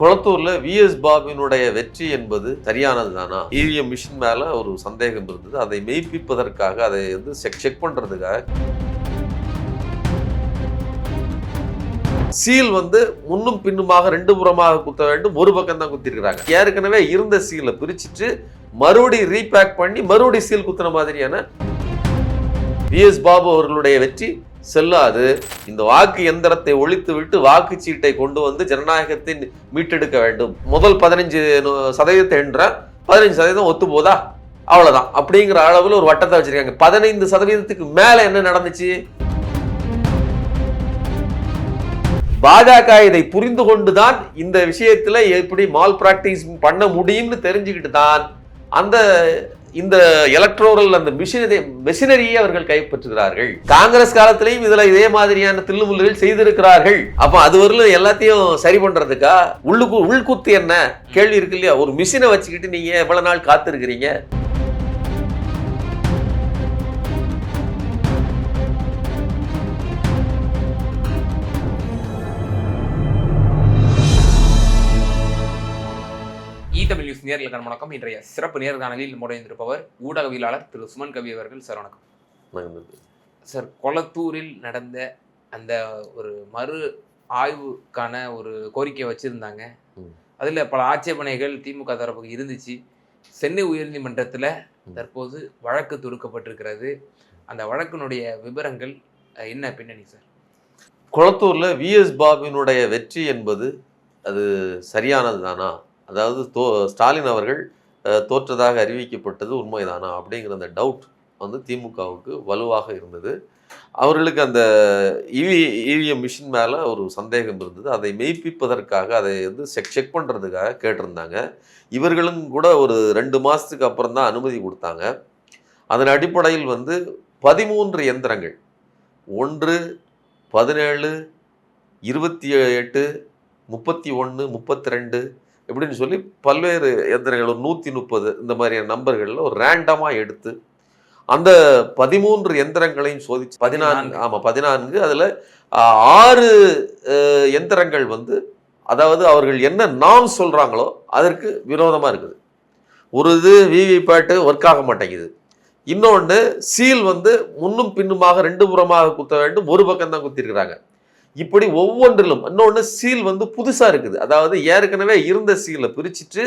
குளத்தூர்ல vs பாபுவினுடைய வெற்றி என்பது சரியானது தானா? இவிஎம் மிஷின் மேல ஒரு சந்தேகம் இருந்தது. அதை மெய்ப்பிப்பதற்காக, அதை வந்து செக் பண்றதுக்காக சீல் வந்து முன்னும் பின்னுமாக ரெண்டு புறமாக குத்த வேண்டும், ஒரு பக்கம் தான் குத்திருக்கிறாங்க. ஏற்கனவே இருந்த சீலை பிரிச்சுட்டு மறுபடியும் ரீபேக் பண்ணி மறுபடியும் சீல் குத்துன மாதிரியான விஎஸ் பாபு அவர்களுடைய வெற்றி செல்லாது. இந்த வாக்கு எந்திரத்தை ஒழித்து விட்டு வாக்குச்சீட்டை கொண்டு வந்து ஜனநாயகத்தை மீட்டெடுக்க வேண்டும். முதல் 15% என்ற 15% ஒத்து போதா, அவ்வளவுதான் அப்படிங்கிற அளவுல ஒரு வட்டத்தை வச்சிருக்காங்க. 15% மேல என்ன நடந்துச்சு? பாஜக இதை புரிந்து கொண்டுதான் இந்த விஷயத்துல எப்படி மால் பிராக்டிஸ் பண்ண முடியும்னு தெரிஞ்சுக்கிட்டு தான் இந்த எலக்ட்ரோரல் அந்த மெஷினரியை அவர்கள் கைப்பற்றுகிறார்கள். காங்கிரஸ் காலத்திலையும் இதுல இதே மாதிரியான தில்லுமுல்லுகள் செய்திருக்கிறார்கள். அப்ப அது வரலும் எல்லாத்தையும் சரி பண்றதுக்கா உள்குத்து என்ன கேள்வி இருக்கு இல்லையா? ஒரு மிஷினை வச்சுக்கிட்டு நீங்க எவ்வளவு நாள் காத்திருக்கிறீங்க? தமிழ் நியூஸ் நேர்களுக்கான வணக்கம். இன்றைய சிறப்பு நேர்காணலில் முறைந்திருப்பவர் ஊடகவியலாளர் திரு சுமன் கவி அவர்கள். சார் வணக்கம். சார், கொளத்தூரில் நடந்த அந்த ஒரு மறு ஆய்வுக்கான ஒரு கோரிக்கை வச்சிருந்தாங்க. அதில் பல ஆட்சேபனைகள் திமுக தரப்புக்கு இருந்துச்சு. சென்னை உயர்நீதிமன்றத்தில் தற்போது வழக்கு தொடுக்கப்பட்டிருக்கிறது. அந்த வழக்கினுடைய விவரங்கள் என்ன பின்னணி சார்? கொளத்தூர்ல விஎஸ் பாபுவினுடைய வெற்றி என்பது அது சரியானது தானா? அதாவது ஸ்டாலின் அவர்கள் தோற்றதாக அறிவிக்கப்பட்டது உண்மைதானா அப்படிங்கிற அந்த டவுட் வந்து திமுகவுக்கு வலுவாக இருந்தது. அவர்களுக்கு அந்த இவிஎம் மிஷின் மேலே ஒரு சந்தேகம் இருந்தது. அதை மெய்ப்பிப்பதற்காக, அதை வந்து செக் பண்ணுறதுக்காக கேட்டிருந்தாங்க. இவர்களும் கூட ஒரு 2 மாதத்துக்கு அப்புறம் தான் அனுமதி கொடுத்தாங்க. அதன் அடிப்படையில் வந்து 13 எந்திரங்கள், 1, 17, 28, 31, 32 எப்படின்னு சொல்லி பல்வேறு எந்திரங்கள், ஒரு 130 இந்த மாதிரியான நம்பர்களில் ஒரு ரேண்டமாக எடுத்து அந்த 13 எந்திரங்களையும் சோதிச்சு 14 அதில் 6 எந்திரங்கள் வந்து, அதாவது அவர்கள் என்ன நாம் சொல்கிறாங்களோ அதற்கு விரோதமாக இருக்குது. ஒரு இது விவிபேட்டு ஒர்க் ஆக மாட்டேங்குது. இன்னொன்று சீல் வந்து முன்னும் பின்னுமாக 2 புறமாக குத்த வேண்டும், ஒரு பக்கம் தான் குத்திருக்கிறாங்க. இப்படி ஒவ்வொன்றிலும் இன்னொன்று சீல் வந்து புதுசாக இருக்குது. அதாவது ஏற்கனவே இருந்த சீலை பிரிச்சுட்டு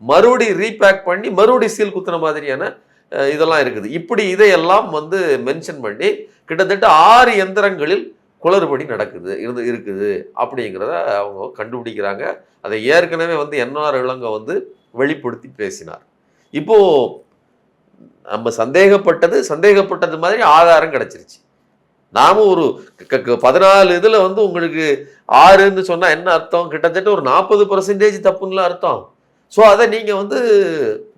மறுபடியும் ரீபேக் பண்ணி மறுபடியும் சீல் குத்துன மாதிரியான இதெல்லாம் இருக்குது. இப்படி இதையெல்லாம் வந்து மென்ஷன் பண்ணி கிட்டத்தட்ட 6 எந்திரங்களில் குளறுபடி இருக்குது அப்படிங்கிறத அவங்க கண்டுபிடிக்கிறாங்க. அதை ஏற்கனவே வந்து என்ஆர் இளங்க வந்து வெளிப்படுத்தி பேசினார். இப்போ நம்ம சந்தேகப்பட்டது மாதிரி ஆதாரம் கிடைச்சிருச்சு. நாமும் ஒரு 14 இதில் வந்து உங்களுக்கு 6ன்னு சொன்னால் என்ன அர்த்தம்? கிட்டத்தட்ட ஒரு 40% தப்புன்னு அர்த்தம். ஸோ அதை நீங்கள் வந்து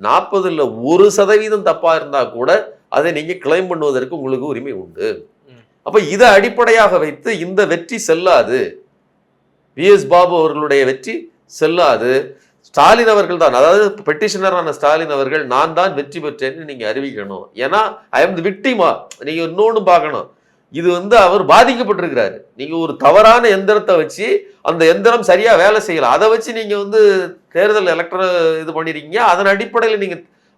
40ல் 1% தப்பாக இருந்தால் கூட அதை நீங்கள் கிளைம் பண்ணுவதற்கு உங்களுக்கு உரிமை உண்டு. அப்போ இதை அடிப்படையாக வைத்து இந்த வெற்றி செல்லாது, விஎஸ் பாபு அவர்களுடைய வெற்றி செல்லாது. ஸ்டாலின் அவர்கள் தான், அதாவது பெட்டிஷனரான ஸ்டாலின் அவர்கள் நான் தான் வெற்றி பெற்றேன்னு நீங்கள் அறிவிக்கணும். ஏன்னா ஐ எம் தி விக்டிமா. நீங்கள் இன்னொன்று பார்க்கணும், இது வந்து அவர் பாதிக்கப்பட்டிருக்கிறாரு. நீங்க ஒரு தவறான எந்திரத்தை வச்சு அந்த எந்திரம் சரியா வேலை செய்யல, அதை வச்சு நீங்க வந்து தேர்தல் எலக்ட்ரல் இது பண்ணிருக்கீங்க, அதன் அடிப்படையில் நீங்க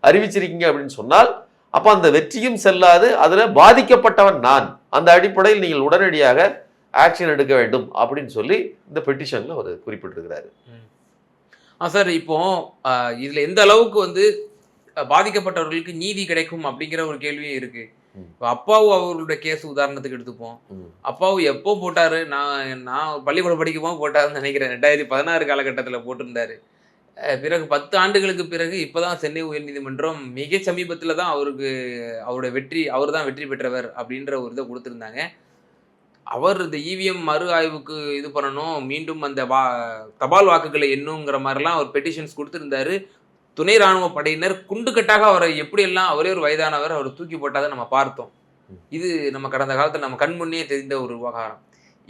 அறிவிச்சிருக்கீங்க அப்படின்னு சொன்னால் அப்ப அந்த வெற்றியும் செல்லாது. அதுல பாதிக்கப்பட்டவன் நான், அந்த அடிப்படையில் நீங்கள் உடனடியாக ஆக்ஷன் எடுக்க வேண்டும் அப்படின்னு சொல்லி இந்த பெட்டிஷன்ல அவர் குறிப்பிட்டிருக்கிறாரு. சார், இப்போ இதுல எந்த அளவுக்கு வந்து பாதிக்கப்பட்டவர்களுக்கு நீதி கிடைக்கும் அப்படிங்கிற ஒரு கேள்வியும் இருக்கு. இப்போ அப்பாவு அவர்களுடைய கேஸ் உதாரணத்துக்கு எடுத்துப்போம். அப்பாவு எப்போ போட்டாரு? நான் பள்ளிக்கூடம் படிக்கும்போது போட்டாருன்னு நினைக்கிறேன். 2016 காலகட்டத்தில் போட்டிருந்தாரு. பிறகு 10 ஆண்டுகளுக்கு பிறகு இப்போதான் சென்னை உயர்நீதிமன்றம் மிக சமீபத்தில் தான் அவருடைய வெற்றி, அவர் தான் வெற்றி பெற்றவர் அப்படின்ற ஒரு இதை கொடுத்துருந்தாங்க. அவர் இந்த இவிஎம் மறு ஆய்வுக்கு இது பண்ணணும், மீண்டும் அந்த தபால் வாக்குகளை எண்ணுங்கிற மாதிரிலாம் அவர் பெட்டிஷன்ஸ் கொடுத்துருந்தாரு. துணை ராணுவ படையினர் குண்டுக்கட்டாக அவரை எப்படியெல்லாம், அவரே ஒரு வயதானவர், அவர் தூக்கி போட்டாதை நம்ம பார்த்தோம். இது நம்ம கடந்த காலத்தில் நம்ம கண் முன்னே தெரிந்த ஒரு விவகாரம்.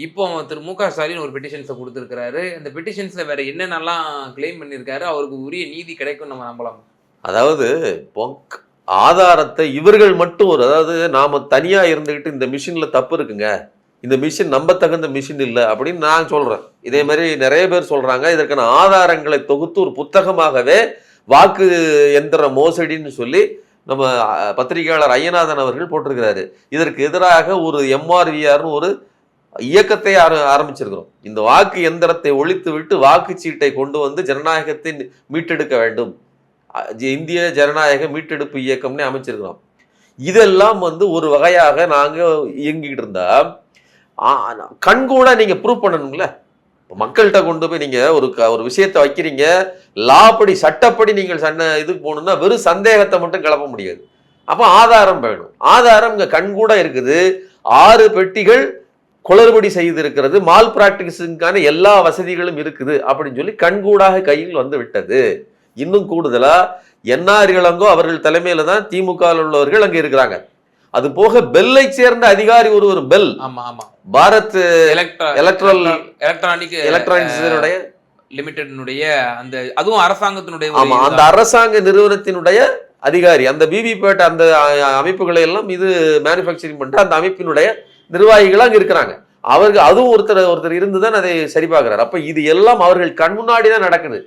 இப்போ திரு மு.க. ஸ்டாலின் ஒரு பெட்டிஷன்ஸை கொடுத்துருக்கிறாரு. அந்த பெட்டிஷன்ஸில் வேற என்னென்னலாம் கிளைம் பண்ணியிருக்காரு, அவருக்கு உரிய நீதி கிடைக்கும் நம்ம நம்பலாம். அதாவது ஆதாரத்தை இவர்கள் மட்டும் அதாவது நாம தனியா இருந்துகிட்டு இந்த மிஷின்ல தப்பு இருக்குங்க, இந்த மிஷின் நம்பத்தகுந்த மிஷின் இல்லை அப்படின்னு நான் சொல்றேன். இதே மாதிரி நிறைய பேர் சொல்றாங்க. இதற்கான ஆதாரங்களை தொகுத்து ஒரு புத்தகமாகவே வாக்கு எந்திர மோசடின்னு சொல்லி நம்ம பத்திரிகையாளர் ஐயநாதன் அவர்கள் போட்டிருக்கிறாரு. இதற்கு எதிராக ஒரு MRVRனு ஒரு இயக்கத்தை ஆரம்பிச்சிருக்கிறோம். இந்த வாக்கு எந்திரத்தை ஒழித்து விட்டு வாக்குச்சீட்டை கொண்டு வந்து ஜனநாயகத்தை மீட்டெடுக்க வேண்டும், இந்திய ஜனநாயக மீட்டெடுப்பு இயக்கம்னு அமைச்சிருக்கிறோம். இதெல்லாம் வந்து ஒரு வகையாக நாங்க இயங்கிட்டு இருந்தா கண்கூட நீங்க ப்ரூவ் பண்ணணும்ல. மக்கள்கிட்ட கொண்டு போய் நீங்க ஒரு விஷயத்தை வைக்கிறீங்க, லாப்படி சட்டப்படி நீங்கள் இதுக்கு போகணும்னா வெறும் சந்தேகத்தை மட்டும் கிளப்ப முடியாது. அப்ப ஆதாரம் வேணும். ஆதாரம் இங்க கண்கூட இருக்குது. 6 பெட்டிகள் குளறுபடி செய்திருக்கிறது, மால் பிராக்டிஸுக்கான எல்லா வசதிகளும் இருக்குது அப்படின்னு சொல்லி கண்கூடாக கையில் வந்து விட்டது. இன்னும் கூடுதலா NR இளங்கோ அவர்கள் தலைமையில தான் திமுக உள்ளவர்கள் அங்க இருக்கிறாங்க. அது போக பெல்லை சேர்ந்த அதிகாரி ஒருவர், பெல் பாரத் எலக்ட்ரானிக்ஸ் லிமிடெட்னுடைய அந்த அதுவும் அரசாங்கத்தினுடைய அந்த அரசாங்க நிறுவனத்தினுடைய அதிகாரி, அந்த விவிபேட் அந்த அமைப்புகளை எல்லாம் இது மேனுஃபேக்சரிங் பண்ற அந்த அமைப்பினுடைய நிர்வாகிகள் அங்க இருக்கிறாங்க. அவருக்கு அதுவும் ஒருத்தர் இருந்துதான் அதை சரி பார்க்கிறார். அப்ப இது எல்லாம் அவர்கள் கண் முன்னாடி தான் நடக்குது.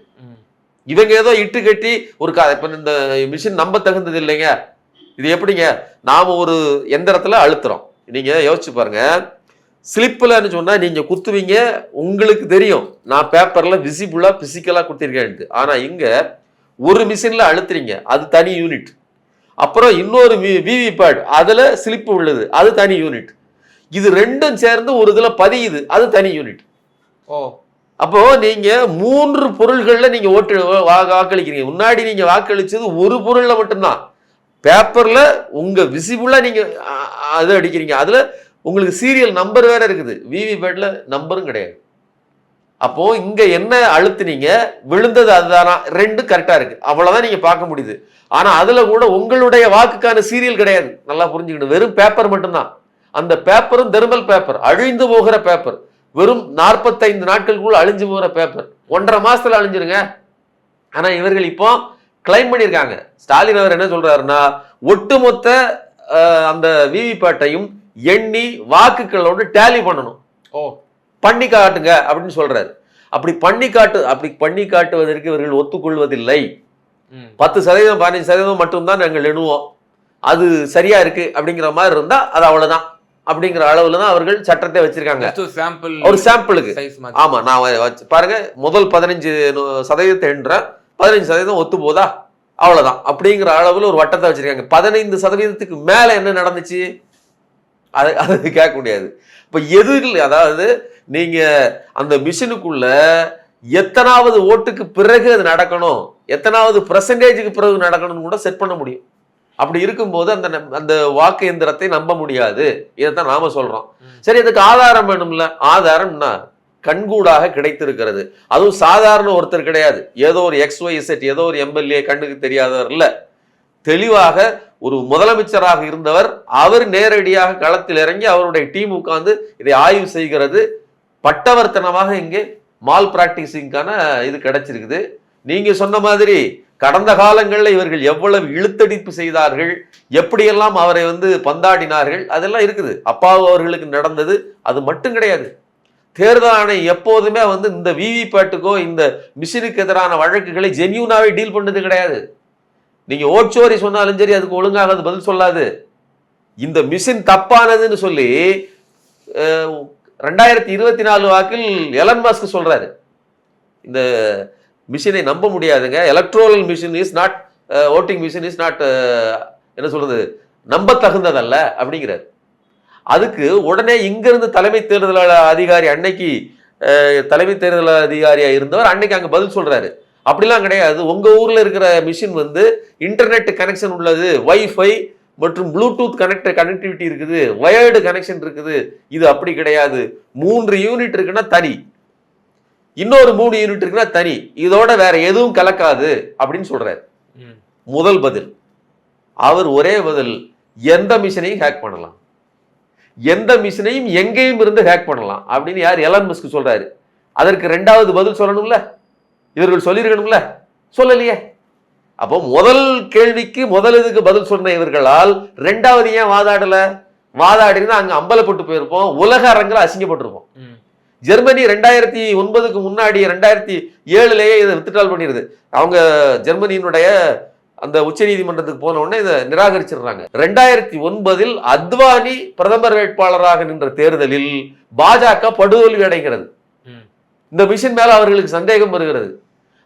இவங்க ஏதோ இட்டு கட்டி ஒரு இப்ப இந்த மிஷின் நம்ப தகுந்தது இல்லைங்க. இது எப்படிங்க, நாம ஒரு எந்திரத்துல அழுத்துறோம், நீங்க யோசிச்சு பாருங்க. ஸ்லிப்லன்னு சொன்னா நீங்க குத்துவீங்க, உங்களுக்கு தெரியும் நான் பேப்பர்ல விசிபிளா பிசிக்கலா குத்திருக்கேன்ட்டு. ஆனா இங்க ஒரு மிஷின்ல அழுத்துறீங்க, அது தனி யூனிட். அப்புறம் இன்னொரு விவிபேட் அதுல ஸ்லிப் உள்ளது, அது தனி யூனிட். இது ரெண்டும் சேர்ந்து ஒரு இதுல பதியுது, அது தனி யூனிட். அப்போ நீங்க 3 பொருள்கள்ல நீங்க வாக்களிக்கிறீங்க. முன்னாடி நீங்க வாக்களிச்சது ஒரு பொருள்ல மட்டும்தான். பேப்பர்ல உங்க விசிபிளா நீங்க அது அடிக்கிறீங்க, அதுல உங்களுக்கு சீரியல் நம்பர் வேற இருக்குது, விவிபேட்ல நம்பரும் கிடையாது. அப்போ இங்க என்ன அழுத்துனீங்க, விழுந்தது அதுதானா, 2 கரெக்டா இருக்கு, அவ்வளவுதான் நீங்க பார்க்க முடியுது. ஆனா அதுல கூட உங்களுடைய வாக்குக்கான சீரியல் கிடையாது. நல்லா புரிஞ்சுக்கணும், வெறும் பேப்பர் மட்டும்தான். அந்த பேப்பரும் தெர்மல் பேப்பர், அழிந்து போகிற பேப்பர், வெறும் 45 நாட்களுக்குள்ள அழிஞ்சு போகிற பேப்பர், 1.5 மாசத்துல அழிஞ்சிருங்க. ஆனா இவர்கள் இப்போ கிளைம் பண்ணியிருக்காங்க. ஸ்டாலின் அவர் என்ன சொல்றாருன்னா, ஒட்டுமொத்த அந்த விவிபேட்டையும் எண்ணி வாக்குகளோடு டேலி பண்ணணும், பண்ணி காட்டுங்க அப்படின்னு சொல்றாரு. அப்படி பண்ணி காட்டுவதற்கு இவர்கள் ஒத்துக்கொள்வதில்லை. 10% 15% மட்டும்தான் நாங்கள் எண்ணுவோம், அது சரியா இருக்கு அப்படிங்கிற மாதிரி இருந்தா அது அவ்வளவுதான் அப்படிங்கிற அளவுல தான் அவர்கள் சட்டத்தை வச்சிருக்காங்க. ஒரு சாம்பிளுக்கு. ஆமா, நான் பாருங்க, முதல் 15% என்ற 15% ஒத்து போதா, அவ்வளவுதான் அப்படிங்கிற அளவுல ஒரு வட்டத்தை வச்சிருக்காங்க. 15%க்கு மேல என்ன நடந்துச்சு அது கேட்க முடியாது. இப்ப எதுல, அதாவது நீங்க அந்த மிஷினுக்குள்ள எத்தனாவது ஓட்டுக்கு பிறகு அது நடக்கணும், எத்தனாவது பெர்சன்டேஜுக்கு பிறகு நடக்கணும்னு கூட செட் பண்ண முடியும். அப்படி இருக்கும்போது அந்த வாக்கு எந்திரத்தை நம்ப முடியாது. இதைத்தான் நாம சொல்றோம். சரி, அதுக்கு ஆதாரம் வேணும்ல. ஆதாரம்னா கண்கூடாக கிடைத்திருக்கிறது. அதுவும் சாதாரண ஒருத்தர் கிடையாது, ஏதோ ஒரு XYZ, ஏதோ ஒரு MLA கண்ணுக்கு தெரியாதவர் இல்ல. தெளிவாக ஒரு முதலமைச்சராக இருந்தவர், அவர் நேரடியாக களத்தில் இறங்கி அவருடைய டீம் உட்கார்ந்து இதை ஆய்வு செய்கிறது. பட்டவர்த்தனமாக இங்கே மால் பிராக்டிஸிங்கான இது கிடைச்சிருக்குது. நீங்க சொன்ன மாதிரி கடந்த காலங்களில் இவர்கள் எவ்வளவு இழுத்தடிப்பு செய்தார்கள், எப்படியெல்லாம் அவரை பந்தாடினார்கள், அதெல்லாம் இருக்குது. அப்பாவு அவர்களுக்கு நடந்தது அது மட்டும் கிடையாது. தேர்தல் ஆணையம் எப்போதுமே இந்த விவிபேட்டுக்கோ இந்த மிஷினுக்கு எதிரான வழக்குகளை ஜென்யூனாவே டீல் பண்ணது கிடையாது. நீங்க ஓட்சோரி சொன்னாலும் சரி, அதுக்கு ஒழுங்காக அது பதில் சொல்லாது. இந்த மிஷின் தப்பானதுன்னு சொல்லி 2024 வாக்கில் எலன் மஸ்க் சொல்றாரு, இந்த மிஷினை நம்ப முடியாதுங்க, electoral machine is not, voting machine is not, என்ன சொல்றது, நம்ப தகுந்ததல்ல அப்படிங்கிறார். அதுக்கு உடனே இங்கிருந்து தலைமை தேர்தல் அதிகாரி, அன்னைக்கு தலைமை தேர்தல் அதிகாரியா இருந்தவர், அன்னைக்கு அங்க பதில் சொல்றாரு, அப்படிலாம் கிடையாது, உங்க ஊர்ல இருக்கிற மிஷின் இன்டர்நெட் கனெக்ஷன் உள்ளது, வைஃபை மற்றும் ப்ளூடூத் கனெக்டிவிட்டி இருக்குது, வயர்டு கனெக்ஷன் இருக்குது, இது அப்படி கிடையாது. 3 யூனிட் இருக்குன்னா தனி, இன்னொரு 3 யூனிட் இருக்குன்னா தனி, இதோட வேற எதுவும் கலக்காது அப்படின்னு சொல்றாரு. முதல் பதில். அவர் ஒரே பதில், எந்த மிஷினையும் ஹேக் பண்ணலாம், எந்த மிஷினையும் எங்கேயும் இருந்து ஹேக் பண்ணலாம் அப்படின்னு யார், எலன் மஸ்க் சொல்றாரு. அதற்கு 2வது பதில் சொல்லணும்ல, இவர்கள் சொல்லியிருக்கணும்ல, சொல்லலையே. அப்போ முதல் கேள்விக்கு முதல் இதுக்கு பதில் சொன்ன இவர்களால் 2வது ஏன் வாதாடினா அங்க அம்பலப்பட்டு போயிருப்போம், உலக அரங்கில் அசிங்கப்பட்டிருப்போம். ஜெர்மனி 2009க்கு முன்னாடி 2007லயே இதை வித்ட்ரால் பண்ணிடுது. அவங்க ஜெர்மனியினுடைய அந்த உச்ச நீதிமன்றத்துக்கு போன உடனே இதை நிராகரிச்சிடுறாங்க. 2009 அத்வானி பிரதமர் வேட்பாளராக நின்ற தேர்தலில் பாஜக படுதோல்வி அடைகிறது. இந்த மிஷன் மேல அவர்களுக்கு சந்தேகம் வருகிறது.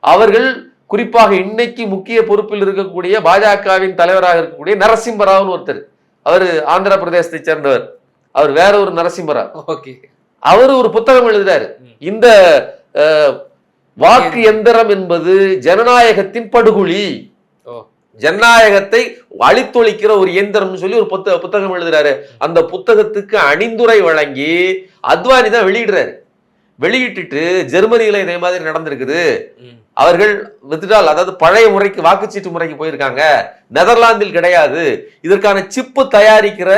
அவர்கள் குறிப்பாக இன்னைக்கு முக்கிய பொறுப்பில் இருக்கக்கூடிய பாஜகவின் தலைவராக இருக்கக்கூடிய நரசிம்மராவ்னு ஒருத்தர், அவர் ஆந்திர பிரதேசத்தை சேர்ந்தவர், அவர் வேற ஒரு நரசிம்மராவ். அவரு ஒரு புத்தகம் எழுதுறாரு, இந்த வாக்கு எந்திரம் என்பது ஜனநாயகத்தின் படுகொலி, ஜனநாயகத்தை அழித்தொழிக்கிற ஒரு இயந்திரம் சொல்லி ஒரு புத்தகம் எழுதுறாரு. அந்த புத்தகத்துக்கு அணிந்துரை வழங்கி அத்வானி தான் வெளியிடுறாரு. வெளியிட்டு ஜெர்மனியில இதே மாதிரி நடந்திருக்குது, அவர்கள் வித்ட்ரால், அதாவது பழைய முறைக்கு வாக்குச்சீட்டு முறைக்கு போயிருக்காங்க, நெதர்லாந்தில் கிடையாது, இதற்கான சிப்பு தயாரிக்கிற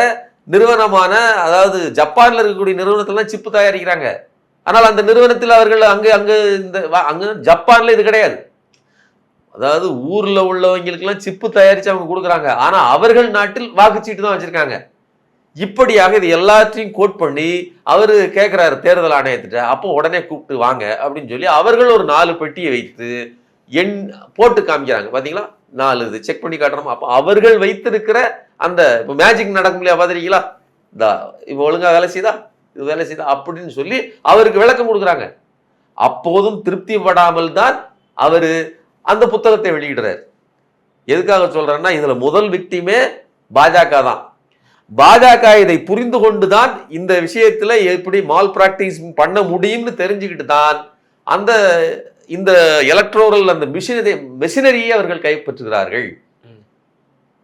நிறுவனமான, அதாவது ஜப்பான்ல இருக்கக்கூடிய நிறுவனத்துல சிப்பு தயாரிக்கிறாங்க, ஆனால் அந்த நிறுவனத்தில் அவர்கள் அங்க ஜப்பான்ல இது கிடையாது. அதாவது ஊர்ல உள்ளவங்களுக்கு எல்லாம் சிப்பு தயாரிச்சு அவங்க கொடுக்குறாங்க, ஆனா அவர்கள் நாட்டில் வாக்குச்சீட்டு தான் வச்சிருக்காங்க. இப்படியாக இது எல்லாத்தையும் கோட் பண்ணி அவரு கேட்கிறாரு தேர்தல் ஆணையத்திட்ட. அப்போ உடனே கூப்பிட்டு வாங்க அப்படின்னு சொல்லி அவர்கள் ஒரு 4 பெட்டியை வைத்து எண் போட்டு காமிக்கிறாங்க. பாத்தீங்களா, 4 இது செக் பண்ணி காட்டுறோம். அப்போ அவர்கள் வைத்திருக்கிற அந்த இப்போ மேஜிக் நடக்கும் இல்லையா, பாத்திருக்கீங்களா, இப்போ ஒழுங்கா வேலை செய்தா, இது வேலை செய்தா அப்படின்னு சொல்லி அவருக்கு விளக்கம் கொடுக்குறாங்க. அப்போதும் திருப்தி படாமல் தான் அவரு அந்த புத்தகத்தை வெளியிடுறாரு. எதுக்காக சொல்றேன்னா, இதுல முதல் விக்டிமே பாஜக தான். பாஜக இதை புரிந்து கொண்டுதான் இந்த விஷயத்துல எப்படி மால் பிராக்டிஸ் பண்ண முடியும்னு தெரிஞ்சுக்கிட்டு தான் அந்த இந்த எலக்ட்ரோரல் அந்த மெஷினரியை அவர்கள் கைப்பற்றுகிறார்கள்.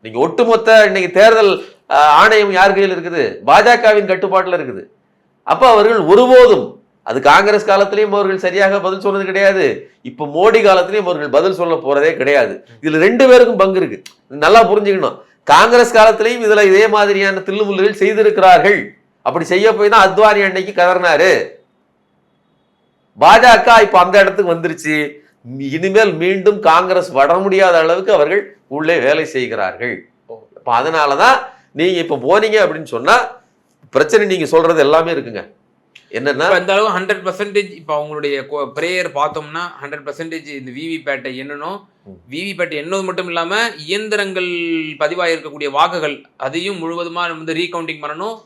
நீங்க ஒட்டுமொத்த இன்னைக்கு தேர்தல் ஆணையம் யார் கையில் இருக்குது, பாஜகவின் கட்டுப்பாட்டில் இருக்குது. அப்ப அவர்கள் ஒருபோதும், அது காங்கிரஸ் காலத்திலையும் அவர்கள் சரியாக பதில் சொன்னது கிடையாது, இப்ப மோடி காலத்திலையும் அவர்கள் பதில் சொல்ல போறதே கிடையாது. இதுல 2 பேருக்கும் பங்கு இருக்கு, நல்லா புரிஞ்சுக்கணும். காங்கிரஸ் காலத்திலையும் இதுல இதே மாதிரியான தில்லுமுல்லுகள் செய்திருக்கிறார்கள். அப்படி செய்ய போய் தான் அத்வானி அன்னைக்கு கதறினாரு. பாஜக இப்ப அந்த இடத்துக்கு வந்துருச்சு. இனிமேல் மீண்டும் காங்கிரஸ் வர முடியாத அளவுக்கு அவர்கள் உள்ளே வேலை செய்கிறார்கள். அதனாலதான் நீங்க இப்ப போனீங்க அப்படின்னு சொன்னா பிரச்சனை நீங்க சொல்றது எல்லாமே இருக்குங்க. என்னன்னா இந்த அளவு 100% இப்ப அவங்களுடைய பிரேயர் பார்த்தோம்னா 100% இந்த விவிபேட்டை எண்ணணும். விவிபேட்டை எண்ணது மட்டும் இல்லாம இயந்திரங்கள் பதிவாக இருக்கக்கூடிய வாக்குகள் அதையும் முழுவதுமா வந்து ரீகவுண்டிங் பண்ணணும்.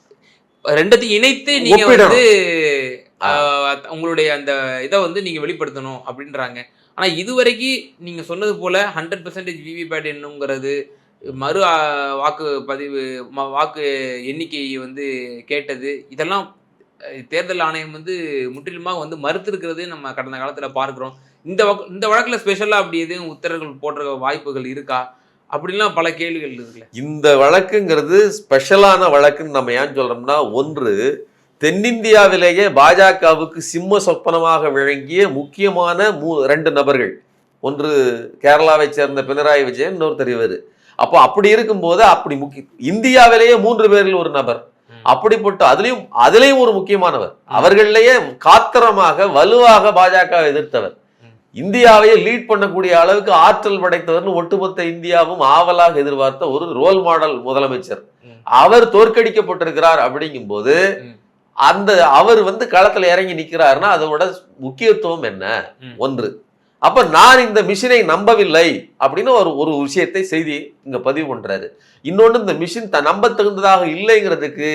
2த்தையும் இணைத்து நீங்க வந்து உங்களுடைய அந்த இதை வந்து நீங்க வெளிப்படுத்தணும் அப்படின்றாங்க. ஆனா இதுவரைக்கும் நீங்க சொன்னது போல 100% விவிபேட் எண்ணுங்கிறது, மறு வாக்கு பதிவு, வாக்கு எண்ணிக்கையை வந்து கேட்டது, இதெல்லாம் தேர்தல் ஆணையம் வந்து முற்றிலுமாக வந்து மறுத்திருக்கிறது நம்ம கடந்த காலத்துல பார்க்கிறோம். இந்த வழக்குல ஸ்பெஷலா அப்படி எதுவும் உத்தரவுகள் போடுற வாய்ப்புகள் இருக்கா அப்படின்லாம் பல கேள்விகள் இருக்குல்ல. இந்த வழக்குங்கிறது ஸ்பெஷலான வழக்குன்னு நம்ம ஏன் சொல்றோம்னா, ஒன்று தென்னிந்தியாவிலேயே பாஜகவுக்கு சிம்ம சொப்பனமாக விளங்கிய முக்கியமான 2 நபர்கள், ஒன்று கேரளாவை சேர்ந்த பினராயி விஜயன், இன்னொருத்தர் இவர். அப்போ அப்படி இருக்கும்போது அப்படி இந்தியாவிலேயே 3 பேரில் ஒரு நபர், அப்படிப்பட்ட அதுலயும் ஒரு முக்கியமானவர், அவர்களிலேயே காத்திரமாக வலுவாக பாஜக எதிர்த்தவர், இந்தியாவையே லீட் பண்ணக்கூடிய அளவுக்கு ஆற்றல் படைத்தவர்னு ஒட்டுமொத்த இந்தியாவும் ஆவலாக எதிர்பார்த்த ஒரு ரோல் மாடல் முதலமைச்சர், அவர் தோற்கடிக்கப்பட்டிருக்கிறார். அப்படிங்கும் போது அவர் வந்து களத்துல இறங்கி நிக்கிறாருன்னா அதோட முக்கியத்துவம் என்ன? ஒன்று. அப்ப நான் இந்த மிஷினை நம்பவில்லை அப்படின்னு ஒரு விஷயத்தை செய்தி இங்க பதிவு பண்றாரு. இன்னொன்னு, இந்த மிஷின் நம்ப தகுந்ததாக இல்லைங்கிறதுக்கு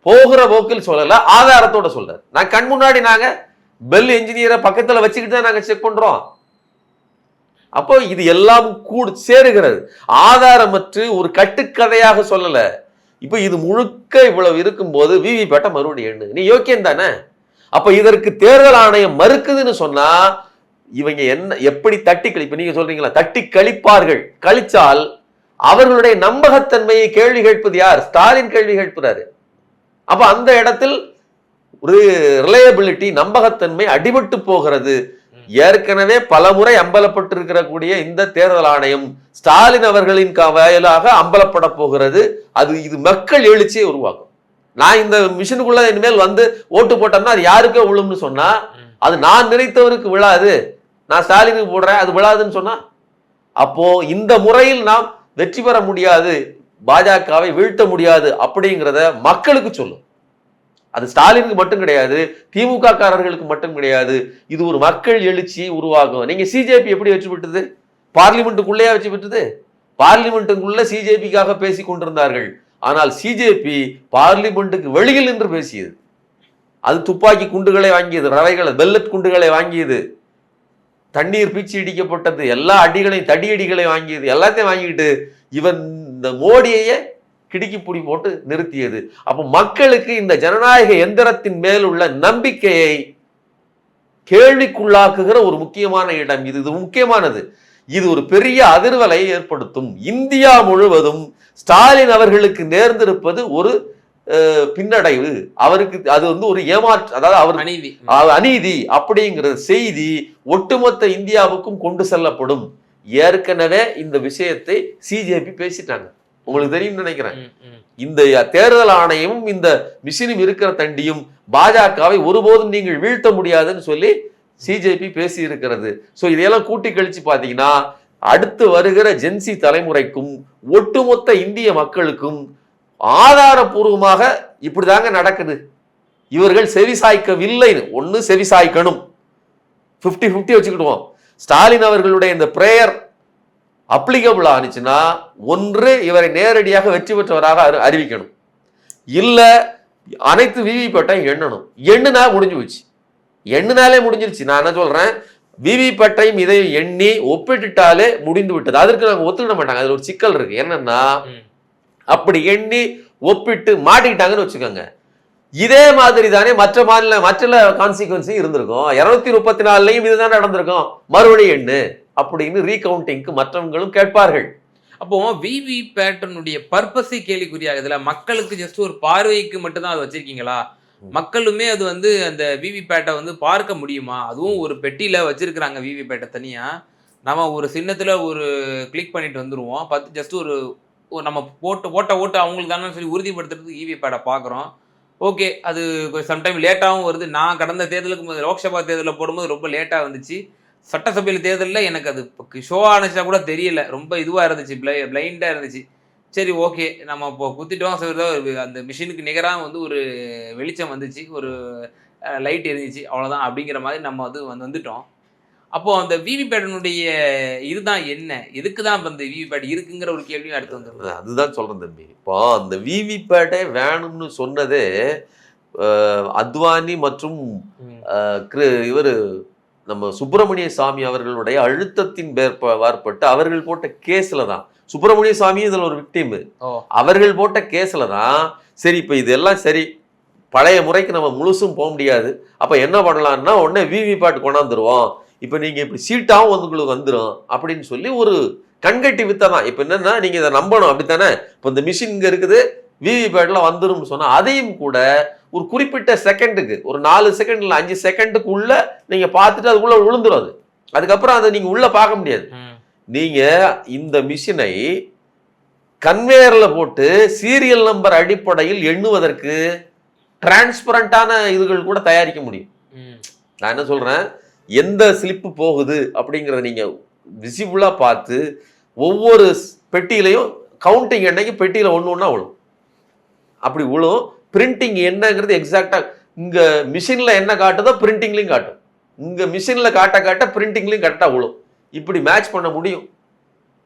போகிற போக்கில் சொல்லல, ஆதாரத்தோட சொல்றாரு. நான் கண் முன்னாடி நாங்க பெல் என்ஜினியரை பக்கத்துல வச்சுக்கிட்டு தான் நாங்க செக் பண்றோம். அப்போ இது எல்லாம் சேருகிறது, ஆதாரமற்று ஒரு கட்டுக்கதையாக சொல்லல. இப்ப இது முழுக்க இவ்வளவு இருக்கும் போது விவிபேட்டை மறுபடியும் எண்ணு, நீ யோக்கியம் தானே? அப்ப இதற்கு தேர்தல் ஆணையம் மறுக்குதுன்னு சொன்னா இவங்க என்ன எப்படி தட்டி கழிப்பு? நீங்க சொல்றீங்களா தட்டி கழிப்பார்கள், கழிச்சால் அவர்களுடைய நம்பகத்தன்மையை கேள்வி கேட்பது யார்? ஸ்டாலின் கேள்வி கேட்கிறாரு. அப்ப அந்த இடத்தில் ஒரு ரிலையபிலிட்டி, நம்பகத்தன்மை அடிபட்டு போகிறது. ஏற்கனவே பல முறை அம்பலப்பட்டிருக்கிற கூடிய இந்த தேர்தல் ஆணையம் ஸ்டாலின் அவர்களின் வாயிலாக அம்பலப்பட போகிறது. இது மக்கள் எழுச்சியை உருவாக்கும். நான் இந்த மிஷினுக்குள்ள இனிமேல் வந்து ஓட்டு போட்டோம்னா அது யாருக்கே விழும்னு சொன்னா அது நான் நினைத்தவருக்கு விழாது, நான் ஸ்டாலினுக்கு போடுறேன் அது விழாதுன்னு சொன்னா அப்போ இந்த முறையில் நாம் வெற்றி பெற முடியாது. பாஜகவை வீழ்த்த முடியாது அப்படிங்கிறத மக்களுக்கு சொல்லும். அது ஸ்டாலினுக்கு மட்டும் கிடையாது, திமுக காரர்களுக்கு மட்டும் கிடையாது. இது ஒரு மக்கள் எழுச்சியை உருவாகும். நீங்க சிஜேபி எப்படி வெற்றி பெற்றது? பார்லிமெண்ட்டுக்குள்ளேயே வெற்றி பெற்றது. பார்லிமெண்ட்டுக்குள்ள சிஜேபிக்காக பேசிக் கொண்டிருந்தார்கள். ஆனால் சிஜேபி பார்லிமெண்ட்டுக்கு வெளியில் நின்று பேசியது. அது துப்பாக்கி குண்டுகளை வாங்கியது, ரவைகளை, பெல்லட் குண்டுகளை வாங்கியது, தண்ணீர் பீச்சி இடிக்கப்பட்டது, எல்லா அடிகளையும், தடியடிகளை வாங்கியது, எல்லாத்தையும் வாங்கிட்டு இவன் இந்த மோடியையே கிடுக்கி புடி போட்டு நிறுத்தியது. அப்ப மக்களுக்கு இந்த ஜனநாயக எந்திரத்தின் மேல் உள்ள நம்பிக்கையை கேள்விக்குள்ளாக்குகிற ஒரு முக்கியமான இடம் இது. முக்கியமானது. இது ஒரு பெரிய அதிர்வலை ஏற்படுத்தும். இந்தியா முழுவதும் ஸ்டாலின் அவர்களுக்கு நேர்ந்திருப்பது ஒரு பின்னடைவு. அவருக்கு அது ஒரு ஏமாற்று, அதாவது அவர் அநீதி அப்படிங்கிற செய்தி ஒட்டுமொத்த இந்தியாவுக்கும் கொண்டு செல்லப்படும். ஏற்கனவே இந்த விஷயத்தை சிஜேபி பேசிட்டாங்க, உங்களுக்கு தெரியும் நினைக்கிறேன். இந்த தேர்தல் ஆணையமும் இந்த மிஷினும் இருக்கிற தண்டியும் பாஜகவை ஒருபோதும் நீங்கள் வீழ்த்த முடியாதுன்னு சொல்லி சிஜேபி பேசி இருக்கிறது. சோ இதையெல்லாம் கூட்டி கழிச்சு பாத்தீங்கன்னா அடுத்து வருகிற ஜென்சி தலைமுறைக்கும் ஒட்டுமொத்த இந்திய மக்களுக்கும் ஆதாரபூர்வமாக இப்படிதாங்க நடக்குது. இவர்கள் செவிசாய்க்கவில்லை. ஒண்ணு செவிசாய்க்கணும், 50-50 வச்சுக்கிடுவோம். ஸ்டாலின் அவர்களுடைய இந்த பிரேயர் அப்ளிகபிள் ஆனிச்சுன்னா ஒன்று இவரை நேரடியாக வெற்றி பெற்றவராக அறிவிக்கணும், இல்ல அனைத்து விவிபேட்டை எண்ணணும். எண்ணுனா முடிஞ்சு போச்சு. எண்ணுனாலே முடிஞ்சிருச்சு. நான் என்ன சொல்றேன், விவிபேட்டையும் இதையும் எண்ணி ஒப்பிட்டுட்டாலே முடிந்து விட்டது. அதற்கு நாங்க ஒத்துக்கிட மாட்டாங்க. அதுல ஒரு சிக்கல் இருக்கு. என்னன்னா, அப்படி எண்ணி ஒப்பிட்டு மாட்டிக்கிட்டாங்கன்னு வச்சுக்கோங்க, இதே மாதிரி தானே மற்ற கான்சிக்வன்ஸும் இருந்திருக்கும். 234லயும் இதுதான் நடந்திருக்கும். மறுபடியும் எண்ணு அப்படின்னு ரீகவுண்டிங்க்கு மற்றவங்களும் கேட்பார்கள். அப்போ விவி பேட்டனுடைய பர்பஸை கேள்விக்குறியாகுதுல. மக்களுக்கு ஜஸ்ட் ஒரு பார்வைக்கு மட்டும்தான் அதை வச்சிருக்கீங்களா? மக்களுமே அது அந்த விவி பேட்டை பார்க்க முடியுமா? அதுவும் ஒரு பெட்டியில வச்சிருக்கிறாங்க விவி பேட்டை தனியா. நம்ம ஒரு சின்னத்துல ஒரு கிளிக் பண்ணிட்டு வந்துருவோம். ஜஸ்ட் ஒரு நம்ம ஓட்ட அவங்களுக்கு தானே சொல்லி உறுதிப்படுத்துறதுக்கு விவி பேட்டை பார்க்குறோம். ஓகே, அது சம்டைம் லேட்டாகவும் வருது. நான் கடந்த தேர்தலுக்கு லோக்சபா தேர்தலில் போடும்போது ரொம்ப லேட்டாக வந்துச்சு. சட்டசபையில் தேர்தலில் எனக்கு அது ஷோ ஆனிச்சா கூட தெரியல, ரொம்ப இதுவாக இருந்துச்சு, பிளைண்டாக இருந்துச்சு. சரி, ஓகே, நம்ம இப்போ குத்திட்டோம். அந்த மிஷினுக்கு நிகராக ஒரு வெளிச்சம் வந்துச்சு, ஒரு லைட் எரிஞ்சிச்சு, அவ்வளோதான் அப்படிங்கிற மாதிரி நம்ம வந்துட்டோம். அப்போது அந்த விவிபேட்டனுடைய இதுதான் என்ன, எதுக்கு தான் இப்போ அந்த விவிபேட் இருக்குங்கிற ஒரு கேள்வியும் அடுத்து வந்துடுது. அதுதான் சொல்கிறேன் தம்பி. இப்போ அந்த விவிபேட்டே வேணும்னு சொன்னதே அத்வானி மற்றும் இவர் நம்ம சுப்பிரமணிய சாமி அவர்களுடைய அழுத்தத்தின் வார்பட்டு அவர்கள் போட்ட கேஸ்ல தான். சுப்பிரமணிய சாமி இதுல ஒரு விக்டிம். அவர்கள் போட்ட கேஸ்ல தான் சரி, இப்ப இதெல்லாம் சரி, பழைய முறைக்கு நம்ம முழுசும் போக முடியாது, அப்ப என்ன பண்ணலாம்னா உடனே விவிபேட் கொண்டாந்துருவோம், இப்ப நீங்க இப்படி சீட்டாவும் உங்களுக்கு வந்துடும் அப்படின்னு சொல்லி ஒரு கண்கட்டி வித்தை தான். இப்ப என்னன்னா, நீங்க இதை நம்பணும், அப்படித்தானே? இப்ப இந்த மிஷின் இங்க இருக்குது, விவிபேட்ல வந்துடும் சொன்னா அதையும் கூட ஒரு குறிப்பிட்ட செகண்டுக்கு, ஒரு 4 செகண்ட் இல்ல 5 செகண்டுக்குள்ள நீங்க பார்த்துட்டு அதுக்குள்ள விழுந்துடும். அது அதுக்கப்புறம் அதை நீங்க உள்ள பார்க்க முடியாது. நீங்க இந்த மிஷினை கன்வேயர்ல போட்டு சீரியல் நம்பர் அடிப்படையில் எண்ணுவதற்கு டிரான்ஸ்பரண்டான இதுகள் கூட தயாரிக்க முடியும். நான் என்ன சொல்றேன், எந்த ஸ்லிப்பு போகுது அப்படிங்கிறத நீங்க விசிபிளா பார்த்து ஒவ்வொரு பெட்டியிலையும் கவுண்டிங் எண்ணைக்கு பெட்டியில ஒண்ணு விழும். அப்படி விழும். பிரிண்டிங் என்னங்கிறது எக்ஸாக்டா இங்க மிஷின்ல என்ன காட்டுதோ பிரிண்டிங்லையும் காட்டும். இங்க மிஷின்ல காட்ட பிரிண்டிங்லையும் கரெக்டா விழும். இப்படி மேட்ச் பண்ண முடியும்.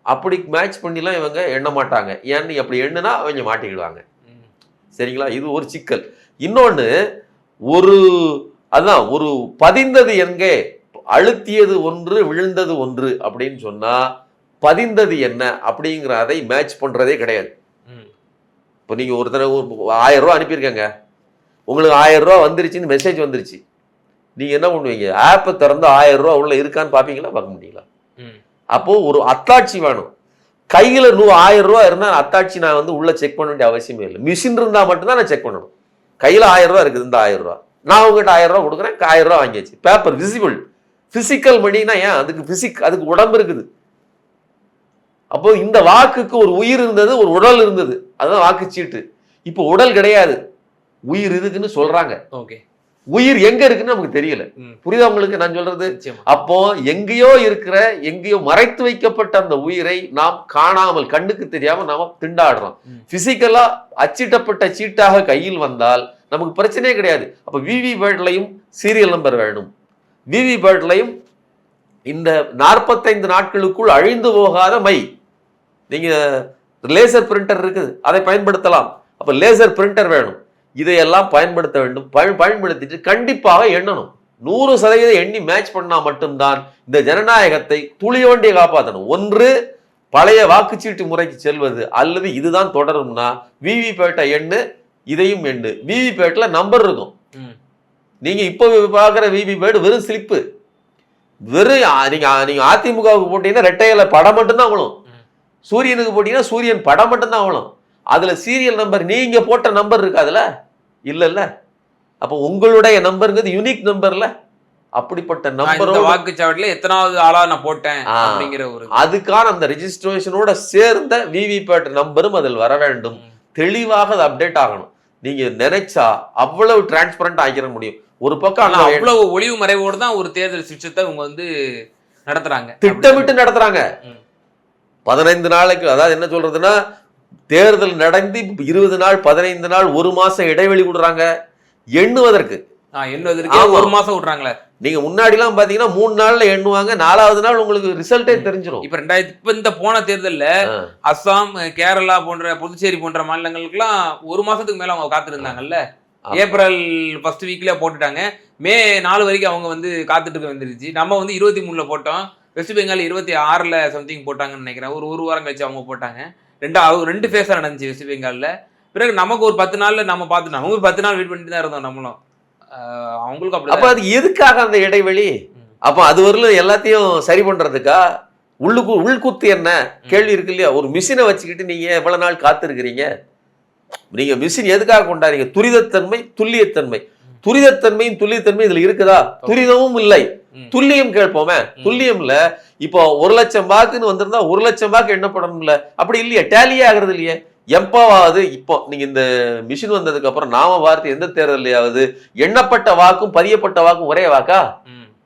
அப்படி மேட்ச் பண்ணிலாம் இவங்க எண்ண மாட்டாங்க. ஏன்னு அப்படி எண்ணுனா அவங்க மாட்டிக்கிடுவாங்க. சரிங்களா? இது ஒரு சிக்கல். இன்னொன்னு, அதான் ஒரு பதிந்தது எங்கே, அழுத்தியது ஒன்று விழுந்தது ஒன்று அப்படின்னு சொன்னா பதிந்தது என்ன அப்படிங்கிற அதை மேட்ச் பண்றதே கிடையாது. இப்போ நீங்க ஒருத்தர 1000 ரூபா அனுப்பியிருக்கேங்க, உங்களுக்கு 1000 ரூபா வந்துருச்சுன்னு மெசேஜ் வந்துருச்சு, நீங்க என்ன பண்ணுவீங்க? ஆப்பை திறந்து 1000 ரூபா உள்ள இருக்கான்னு பாப்பீங்களா, பார்க்க முடியல? அப்போ ஒரு அத்தாட்சி வேணும். கையில 1000 ரூபா இருந்தா அத்தாட்சி நான் உள்ள செக் பண்ண வேண்டிய அவசியமே இல்லை. மிஷின் இருந்தா மட்டும்தான் நான் செக் பண்ணணும். கையில 1000 ரூபா இருக்குது, இந்த 1000 ரூபா நான் உங்ககிட்ட 1000 ரூபா கொடுக்குறேன், 1000 ரூபா வாங்கியாச்சு. Paper visible. பிசிக்கல் மணினா ஏன், அதுக்கு உடம்பு இருக்குது. அப்போ இந்த வாக்குக்கு ஒரு உயிர் இருந்தது, ஒரு உடல் இருந்தது, அதுதான் வாக்குச்சீட்டு. இப்போ உடல் கிடையாது, உயிர் இருக்குன்னு சொல்றாங்க. ஓகே, உயிர் எங்க இருக்குன்னு நமக்கு தெரியல. புரியுதா உங்களுக்கு நான் சொல்றது? அப்போ எங்கேயோ இருக்கிற, எங்கேயோ மறைத்து வைக்கப்பட்ட அந்த உயிரை நாம் காணாமல், கண்ணுக்கு தெரியாம நாம திண்டாடுறோம். பிசிக்கலா அச்சிட்டப்பட்ட சீட்டாக கையில் வந்தால் நமக்கு பிரச்சனையே கிடையாது. அப்ப விவி பேட்லையும் சீரியல் நம்பர் வேணும். விவி பேட்லையும் இந்த 45 நாட்களுக்குள் அழிந்து போகாத மை. நீங்க லேசர் பிரிண்டர் இருக்குது, அதை பயன்படுத்தலாம். அப்ப லேசர் பிரிண்டர் வேணும். இதையெல்லாம் பயன்படுத்த வேண்டும். பயன்படுத்திட்டு கண்டிப்பாக எண்ணணும். 100% எண்ணி மேட்ச் பண்ணா மட்டும்தான் இந்த ஜனநாயகத்தை துளியோண்டிய காப்பாற்றணும். ஒன்று பழைய வாக்குச்சீட்டு முறைக்கு செல்வது, அல்லது இதுதான் தொடரும்னா விவி பேட்டை எண்ணு, இதையும் எண்ணு. விவி பேட்ல நம்பர் இருக்கும். நீங்க இப்ப பாக்குற விவி பேட் வெறும் ஸ்லிப்பு. வெறும் நீங்க அதிமுகவுக்கு போட்டீங்கன்னா ரெட்டையில படம் மட்டும்தான் விழும். சூரியனுக்கு போட்டீங்கன்னா சூரியன் படம் மட்டும்தான் விழும். அதுல சீரியல் நம்பர் நீங்க போட்ட நம்பர் இருக்காதுல, இல்ல. அப்ப உங்களுடைய நம்பர்ங்கிறது யூனிக் நம்பர்ல. அப்படிப்பட்ட நம்பரோட வாக்குச்சாவடியில எத்தனாவது ஆளா நான் போட்டேன் அப்படிங்கிற ஒரு அதுக்கான அந்த ரெஜிஸ்ட்ரேஷனோட சேர்ந்த விவிபேட் நம்பரும் அதில் வர வேண்டும். தெளிவாக அது அப்டேட் ஆகணும். நீங்க நினைச்சா அவ்வளவு டிரான்ஸ்பரண்ட் ஆகிட முடியும். ஒரு பக்கம் அவ்வளவு ஒளிவு மறைவோடு தான் ஒரு தேர்தல் சிஸ்டத்தை அவங்க வந்து நடத்துறாங்க, திட்டமிட்டு நடத்துறாங்க. 15 நாளைக்கு, அதாவது என்ன சொல்றதுன்னா, தேர்தல் நடந்து 20 நாள் 15 நாள் 1 மாசம் இடைவெளி விடுறாங்க எண்ணுவதற்கு. ஒரு மாசம் விடுறாங்களே. நீங்க முன்னாடி எல்லாம் பாத்தீங்கன்னா 3 நாள்ல எண்ணுவாங்க, 4வது நாள் உங்களுக்கு ரிசல்ட்டே தெரிஞ்சிடும். இப்ப இந்த போன தேர்தல்ல அஸ்ஸாம், கேரளா போன்ற, புதுச்சேரி போன்ற மாநிலங்களுக்கு எல்லாம் 1 மாசத்துக்கு மேல அவங்க காத்திருந்தாங்கல்ல. ஏப்ரல் ஃபர்ஸ்ட் வீக்ல போட்டுட்டாங்க. மே 4 வரைக்கும் அவங்க வந்து காத்துட்டு வந்துருச்சு. நம்ம வந்து 23ல போட்டோம். வெஸ்ட் பெங்கால் 26ல சம்திங் போட்டாங்கன்னு நினைக்கிறேன். ஒரு வாரம் கழிச்சு அவங்க போட்டாங்க. ரெண்டு ஃபேஸா நடந்துச்சு வெஸ்ட் பெங்கால்ல. பிறகு நமக்கு ஒரு 10 நாள்ல நம்ம பார்த்துட்டோம். அவங்க 10 நாள் வெயிட் பண்ணிட்டு தான் இருந்தோம் நம்மளும். அவங்களுக்கு அப்படி. அப்ப அது எதுக்காக அந்த இடைவெளி? அப்ப அது வரலும் எல்லாத்தையும் சரி பண்றதுக்கா? உள்குத்து என்ன கேள்வி இருக்கு இல்லையா? ஒரு மிஷினை வச்சுக்கிட்டு நீங்க எவ்வளவு நாள் காத்திருக்கிறீங்க? நீங்க மிஷின் எதுக்காக கொண்டாடுறீங்க? துரிதத்தன்மை, துல்லியத்தன்மை. துரிதத்தன்மையும் துல்லியத்தன்மை இதுல இருக்குதா? துரிதமும் இல்லை. துல்லியம் கேட்போமே, துல்லியம் இல்ல. இப்போ 1 லட்சம் வாக்குன்னு வந்திருந்தா 1 லட்சம் வாக்கு எண்ணப்படணும் இல்ல, அப்படி இல்லையா? டேலியே ஆகுறது இல்லையே. எப்பாவது இப்போ நீங்க இந்த மிஷின் வந்ததுக்கு அப்புறம் நாம பார்த்து எந்த தேர்தலையாவது எண்ணப்பட்ட வாக்கும் பதியப்பட்ட வாக்கும் ஒரே வாக்கா?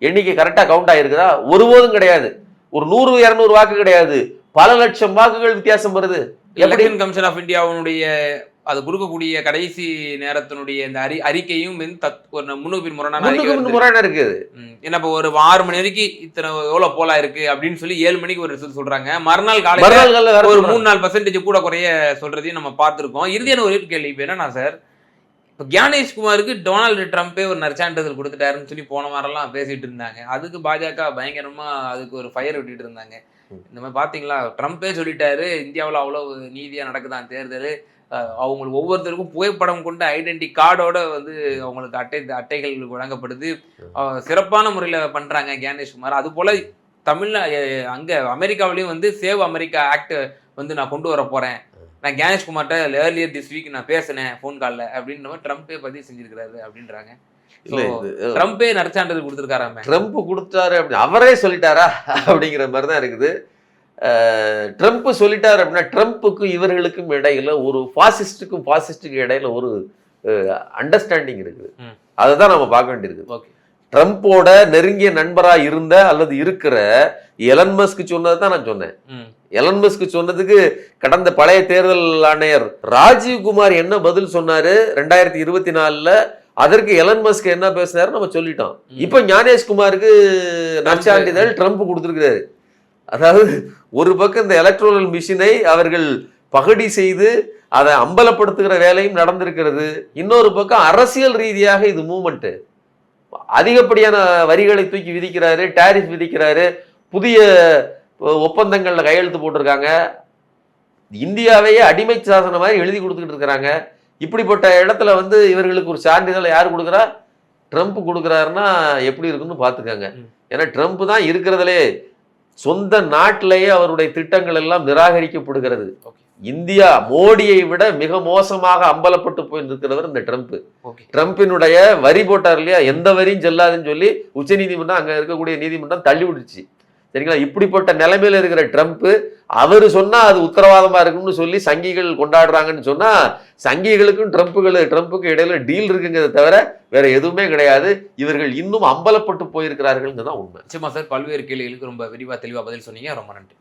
எண்ணிக்கை கரெக்டா கவுண்ட் ஆயிருக்குதா? ஒருபோதும் கிடையாது. ஒரு 100-200 வாக்கு கிடையாது, பல லட்சம் வாக்குகள் வித்தியாசம் வருது. எலெக்ஷன் கமிஷன் ஆஃப் இந்தியாவுடைய அது கொடுக்கக்கூடிய கடைசி நேரத்தினுடைய இந்த அறிக்கையும் முன்னுக்கு முரணா இருக்குது. ஏன்னா இப்போ ஒரு 6 மணி வரைக்கும் இத்தனை எவ்வளவு போலா இருக்கு அப்படின்னு சொல்லி 7 மணிக்கு ஒரு ரிசல்ட் சொல்றாங்க. மறுநாள் காலையில ஒரு 3-4% கூட குறைய சொல்றதையும் நம்ம பார்த்திருக்கோம். இறுதியான ஒரு கேள்வி என்னன்னா சார், இப்போ ஞானேஷ்குமாருக்கு டொனால்டு ட்ரம்ப்பே ஒரு நற்சான்றிதழ் கொடுத்துட்டாருன்னு சொல்லி போன வாரம்லாம் பேசிட்டு இருந்தாங்க. அதுக்கு பாஜக பயங்கரமா அதுக்கு ஒரு ஃபயர் விட்டுட்டு இருந்தாங்க. இந்த மாதிரி பாத்தீங்களா, ட்ரம்ப்பே சொல்லிட்டாரு இந்தியாவில் அவ்வளவு நீதியா நடக்குதான் தேர்தல், அவங்களுக்கு ஒவ்வொருத்தருக்கும் புகைப்படம் கொண்ட ஐடென்டி கார்டோட வந்து அவங்களுக்கு அட்டைகள் வழங்கப்படுது, சிறப்பான முறையில் பண்றாங்க ஞானேஷ்குமார். அது போல அங்க அமெரிக்காவிலையும் வந்து சேவ் அமெரிக்கா ஆக்ட் வந்து நான் கொண்டு வர போறேன், நான் ஞானேஷ்குமார்ட்ட ஏர்லியர் திஸ் வீக் நான் பேசினேன் ஃபோன் காலில் அப்படின்னு ட்ரம்ப்பே பதிவு செஞ்சிருக்கிறாரு அப்படின்றாங்க. ட்ரம்ப்பே நற்சான்றிதழ் கொடுத்துருக்காராமே. ட்ரம்ப் கொடுத்தாரு அப்படின்னு அவரே சொல்லிட்டாரா அப்படிங்கிற மாதிரி தான் இருக்குது. ட்ரம்ப் சொல்லிட்டாரு அப்படின்னா ட்ரம்ப்புக்கும் இவர்களுக்கும் இடையில ஒரு பாசிஸ்டுக்கும் இடையில ஒரு அண்டர்ஸ்டாண்டிங் இருக்குது. அதை தான் நம்ம பார்க்க வேண்டியிருக்கு. ட்ரம்ப்போட நெருங்கிய நண்பரா இருந்த அல்லது இருக்கிற எலன் மஸ்க் சொன்னதை தான் நான் சொன்னேன். எலன் மஸ்க் சொன்னதுக்கு கடந்த பழைய தேர்தல் ஆணையர் ராஜீவ்குமார் என்ன பதில் சொன்னாரு 2024ல, அதற்கு எலன் மஸ்க் என்ன பேசினாரு நம்ம சொல்லிட்டோம். இப்ப ஞானேஷ்குமாருக்கு நற்சான்றிதழ் ட்ரம்ப் கொடுத்திருக்கிறாரு. அதாவது ஒரு பக்கம் இந்த எலக்ட்ரோனல் மிஷினை அவர்கள் பகடி செய்து அதை அம்பலப்படுத்துகிற வேலையும் நடந்திருக்கிறது. இன்னொரு பக்கம் அரசியல் ரீதியாக இது மூவ்மெண்ட். அதிகப்படியான வரிகளை தூக்கி விதிக்கிறாரு, டாரிஃப் விதிக்கிறாரு, புதிய ஒப்பந்தங்கள்ல கையெழுத்து போட்டிருக்காங்க, இந்தியாவையே அடிமை சாசனம் மாதிரி எழுதி கொடுத்துக்கிட்டு இருக்கிறாங்க. இப்படிப்பட்ட இடத்துல வந்து இவர்களுக்கு ஒரு சான்றிதழை யார் கொடுக்குறா? ட்ரம்ப் கொடுக்குறாருன்னா எப்படி இருக்குன்னு பார்த்துக்காங்க. ஏன்னா ட்ரம்ப் தான் இருக்கிறதுலே சொந்த நாட்டிலேயே அவருடைய திட்டங்கள் எல்லாம் நிராகரிக்கப்படுகிறது. இந்தியா மோடியை விட மிக மோசமாக அம்பலப்பட்டு போயிருக்கிறவர் இந்த ட்ரம்ப். ட்ரம்பினுடைய வரி போட்டார் இல்லையா, எந்த வரியும் செல்லாதுன்னு சொல்லி உச்ச நீதிமன்றம், அங்க இருக்கக்கூடிய நீதிமன்றம் தள்ளி விடுச்சு. சரிங்களா? இப்படிப்பட்ட நிலைமையில இருக்கிற ட்ரம்ப் அவரு சொன்னா அது உத்தரவாதமா இருக்கும்னு சொல்லி சங்கிகள் கொண்டாடுறாங்கன்னு சொன்னா சங்கிகளுக்கும் ட்ரம்ப்புக்கும் இடையில டீல் இருக்குங்கிறத தவிர வேற எதுவுமே கிடையாது. இவர்கள் இன்னும் அம்பலப்பட்டு போயிருக்கிறார்கள் தான் உண்மை. நிச்சயமா சார், பல்வேறு கேள்விகளுக்கு ரொம்ப விரிவா தெளிவா பதில் சொன்னீங்க. ரொம்ப நன்றி.